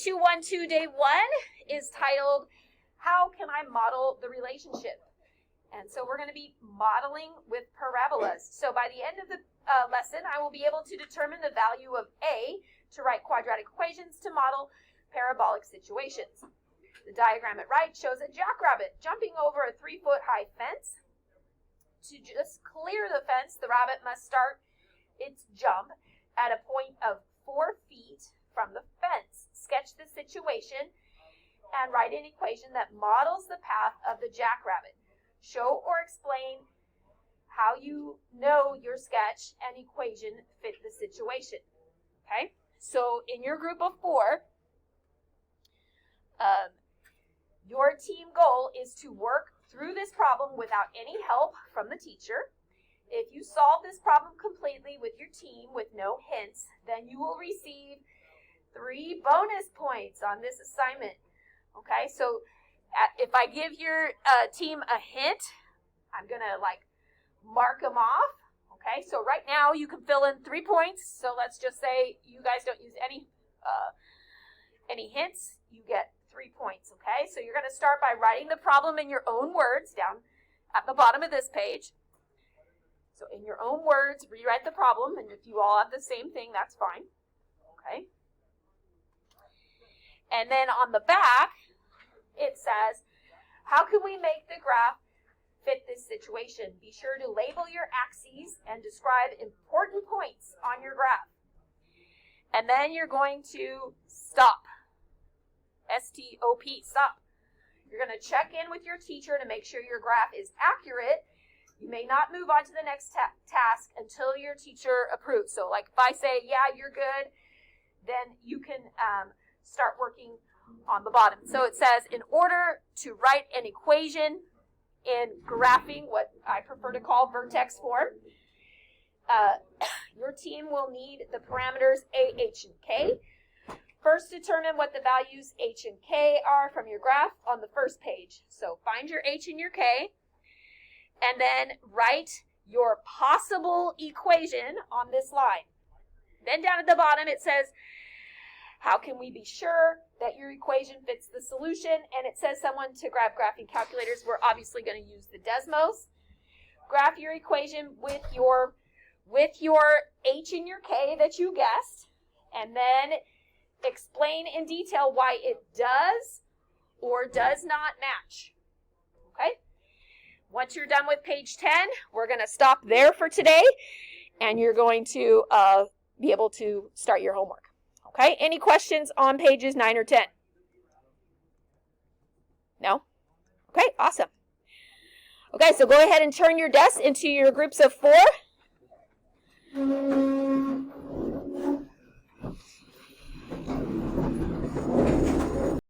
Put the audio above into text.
212 day 1 is titled, How Can I Model the Relationship? And so we're going to be modeling with parabolas. So by the end of the lesson, I will be able to determine the value of A to write quadratic equations to model parabolic situations. The diagram at right shows a jackrabbit jumping over a 3-foot high fence. To just clear the fence, the rabbit must start its jump at a point of 4 feet from the fence. Sketch the situation and write an equation that models the path of the jackrabbit. Show or explain how you know your sketch and equation fit the situation. Okay, so in your group of 4, your team goal is to work through this problem without any help from the teacher. If you solve this problem completely with your team with no hints, then you will receive 3 bonus points on this assignment. Okay, so if I give your team a hint, I'm going to mark them off. Okay, so right now you can fill in 3 points. So let's just say you guys don't use any hints. You get 3 points. Okay, so you're going to start by writing the problem in your own words down at the bottom of this page. So in your own words, rewrite the problem. And if you all have the same thing, that's fine. Okay. And then on the back, it says, how can we make the graph fit this situation? Be sure to label your axes and describe important points on your graph. And then you're going to stop. S-T-O-P, stop. You're going to check in with your teacher to make sure your graph is accurate. You may not move on to the next task until your teacher approves. So if I say, yeah, you're good, then you can start working on the bottom. So it says, in order to write an equation in graphing, what I prefer to call vertex form, your team will need the parameters A, H, and K. First, determine what the values H and K are from your graph on the first page. So find your H and your K, and then write your possible equation on this line. Then down at the bottom it says, how can we be sure that your equation fits the solution? And it says someone to grab graphing calculators. We're obviously going to use the Desmos. Graph your equation with your H and your K that you guessed, and then explain in detail why it does or does not match. Okay? Once you're done with page 10, we're going to stop there for today, and you're going to be able to start your homework. Okay, any questions on pages 9 or 10? No? Okay, awesome. Okay, so go ahead and turn your desks into your groups of 4.